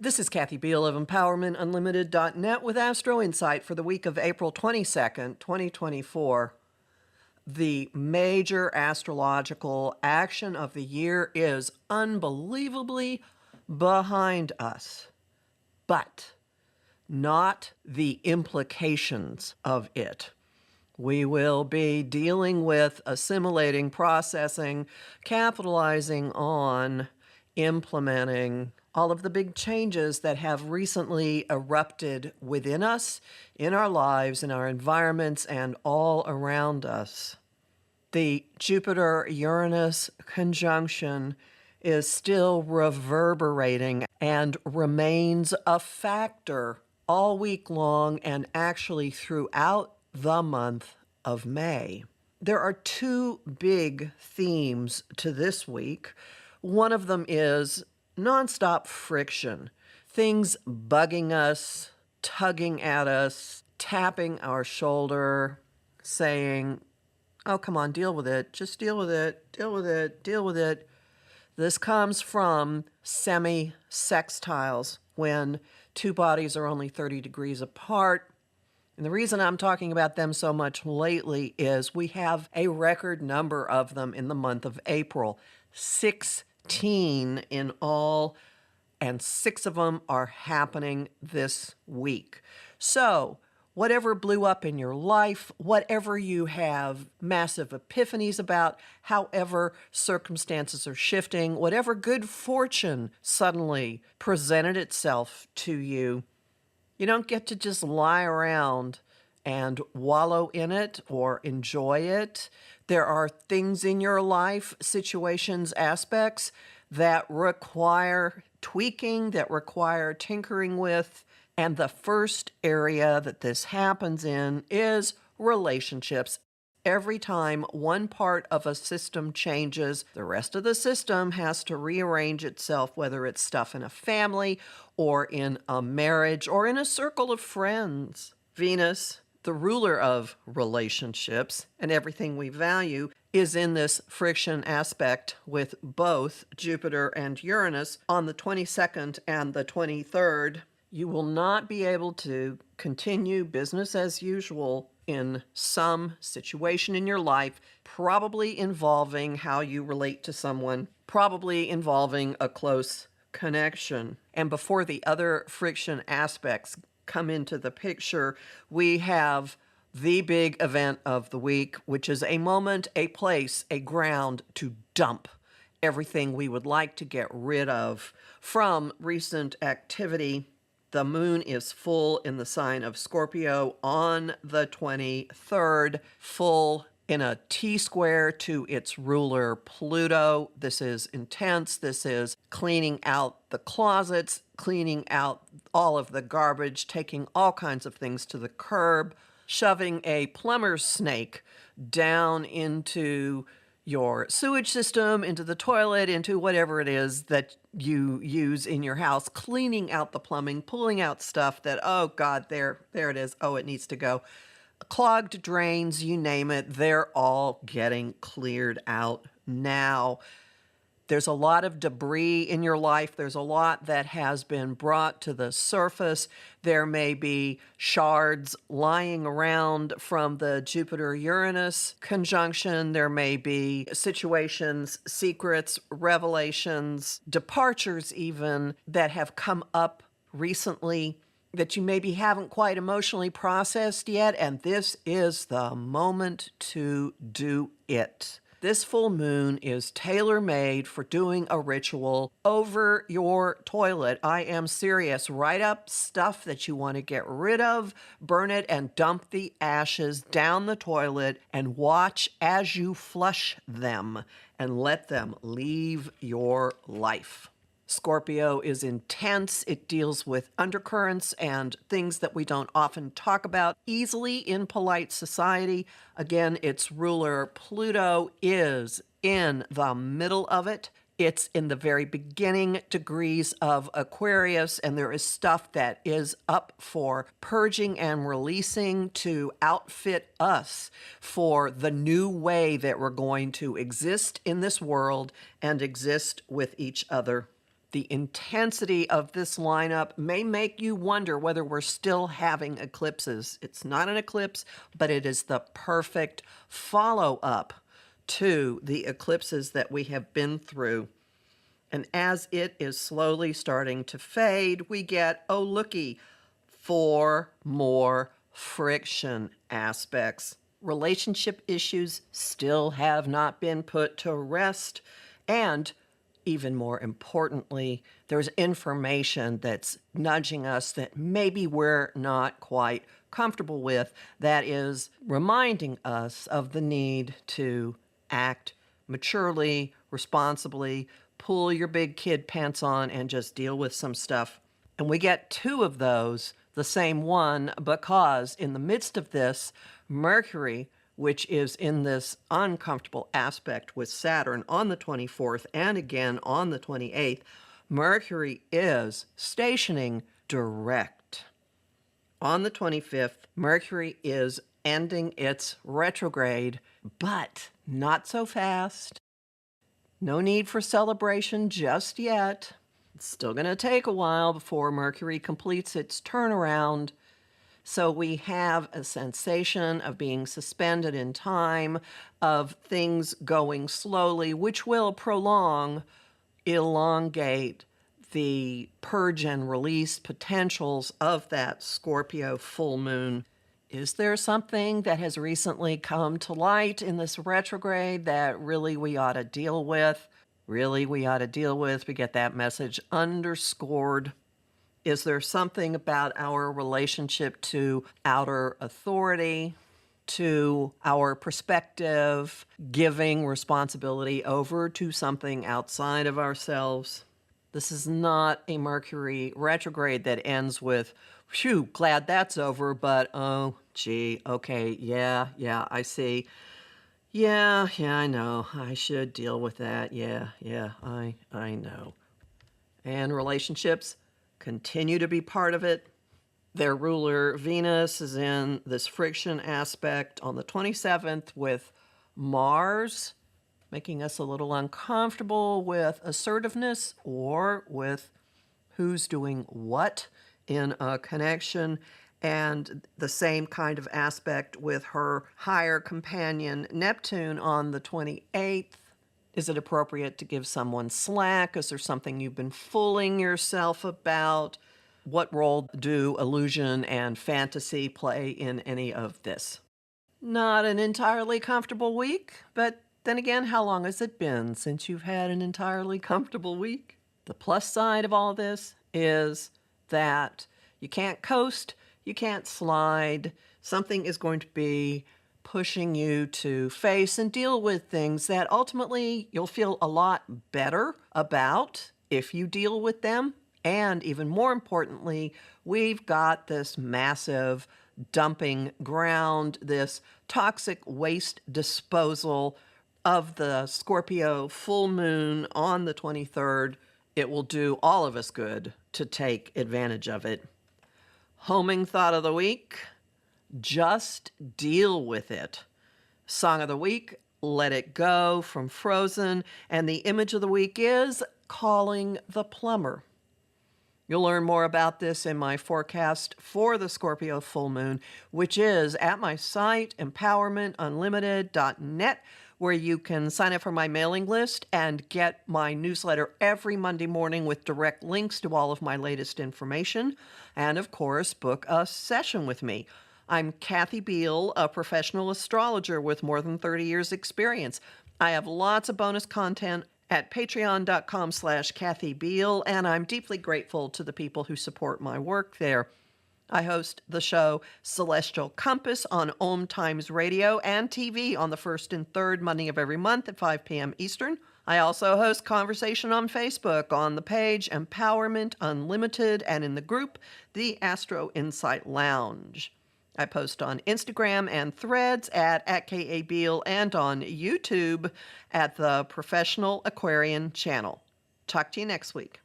This is Kathy Biehl of EmpowermentUnlimited.net with Astro-Insight for the week of April 22nd, 2024. The major astrological action of the year is unbelievably behind us, but not the implications of it. We will be dealing with assimilating, processing, capitalizing on, implementing all of the big changes that have recently erupted within us, in our lives, in our environments, and all around us. The Jupiter-Uranus conjunction is still reverberating and remains a factor all week long and actually throughout the month of May. There are two big themes to this week. One of them is nonstop friction, things bugging us, tugging at us, tapping our shoulder, saying, oh, come on, deal with it. Just deal with it, deal with it, deal with it. This comes from semi-sextiles, when two bodies are only 30 degrees apart. And the reason I'm talking about them so much lately is we have a record number of them in the month of April, 16 in all, and 6 of them are happening this week. So whatever blew up in your life, whatever you have massive epiphanies about, however circumstances are shifting, whatever good fortune suddenly presented itself to you, you don't get to just lie around and wallow in it or enjoy it. There are things in your life, situations, aspects that require tweaking, that require tinkering with. And the first area that this happens in is relationships. Every time one part of a system changes, the rest of the system has to rearrange itself, whether it's stuff in a family or in a marriage or in a circle of friends. Venus, the ruler of relationships and everything we value, is in this friction aspect with both Jupiter and Uranus on the 22nd and the 23rd. You will not be able to continue business as usual in some situation in your life, probably involving how you relate to someone, probably involving a close connection. And before the other friction aspects come into the picture, we have the big event of the week, which is a moment, a place, a ground to dump everything we would like to get rid of from recent activity. The moon is full in the sign of Scorpio on the 23rd, full in a T-square to its ruler Pluto. This is intense. This is cleaning out the closets, cleaning out all of the garbage, taking all kinds of things to the curb, shoving a plumber's snake down into your sewage system, into the toilet, into whatever it is that you use in your house, cleaning out the plumbing, pulling out stuff that, oh God, there it is. Oh, it needs to go. Clogged drains, you name it, they're all getting cleared out now. There's a lot of debris in your life. There's a lot that has been brought to the surface. There may be shards lying around from the Jupiter-Uranus conjunction. There may be situations, secrets, revelations, departures even, that have come up recently that you maybe haven't quite emotionally processed yet, and this is the moment to do it. This full moon is tailor-made for doing a ritual over your toilet. I am serious. Write up stuff that you want to get rid of, burn it, and dump the ashes down the toilet, and watch as you flush them and let them leave your life. Scorpio is intense. It deals with undercurrents and things that we don't often talk about easily in polite society. Again, its ruler, Pluto, is in the middle of it. It's in the very beginning degrees of Aquarius, and there is stuff that is up for purging and releasing to outfit us for the new way that we're going to exist in this world and exist with each other. The intensity of this lineup may make you wonder whether we're still having eclipses. It's not an eclipse, but it is the perfect follow-up to the eclipses that we have been through. And as it is slowly starting to fade, we get, oh, looky, 4 more friction aspects. Relationship issues still have not been put to rest. And even more importantly, there's information that's nudging us that maybe we're not quite comfortable with, that is reminding us of the need to act maturely, responsibly, pull your big kid pants on, and just deal with some stuff. And we get 2 of those, the same one, because in the midst of this, Mercury, which is in this uncomfortable aspect with Saturn on the 24th and again on the 28th, Mercury is stationing direct. On the 25th, Mercury is ending its retrograde, but not so fast. No need for celebration just yet. It's still going to take a while before Mercury completes its turnaround. So we have a sensation of being suspended in time, of things going slowly, which will elongate the purge and release potentials of that Scorpio full moon. Is there something that has recently come to light in this retrograde that really we ought to deal with? Really we ought to deal with? We get that message underscored. Is there something about our relationship to outer authority, to our perspective, giving responsibility over to something outside of ourselves? This is not a Mercury retrograde that ends with, phew, glad that's over, but oh, gee, okay, yeah, I see. Yeah, I know. I should deal with that. Yeah, I know. And relationships continue to be part of it. Their ruler, Venus, is in this friction aspect on the 27th with Mars, making us a little uncomfortable with assertiveness or with who's doing what in a connection, and the same kind of aspect with her higher companion, Neptune, on the 28th. Is it appropriate to give someone slack? Is there something you've been fooling yourself about? What role do illusion and fantasy play in any of this? Not an entirely comfortable week, but then again, how long has it been since you've had an entirely comfortable week? The plus side of all this is that you can't coast, you can't slide. Something is going to be pushing you to face and deal with things that ultimately you'll feel a lot better about if you deal with them. And even more importantly, we've got this massive dumping ground, this toxic waste disposal of the Scorpio full moon on the 23rd. It will do all of us good to take advantage of it. Homing thought of the week, just deal with it. Song of the week, Let It Go from Frozen. And the image of the week is Calling the Plumber. You'll learn more about this in my forecast for the Scorpio full moon, which is at my site, empowermentunlimited.net, where you can sign up for my mailing list and get my newsletter every Monday morning with direct links to all of my latest information. And, of course, book a session with me. I'm Kathy Biehl, a professional astrologer with more than 30 years' experience. I have lots of bonus content at patreon.com/Kathy Biehl, and I'm deeply grateful to the people who support my work there. I host the show Celestial Compass on Om Times Radio and TV on the first and third Monday of every month at 5 p.m. Eastern. I also host conversation on Facebook on the page Empowerment Unlimited and in the group The Astro-Insight Lounge. I post on Instagram and Threads at Ka Biehl and on YouTube at the Professional Aquarian channel. Talk to you next week.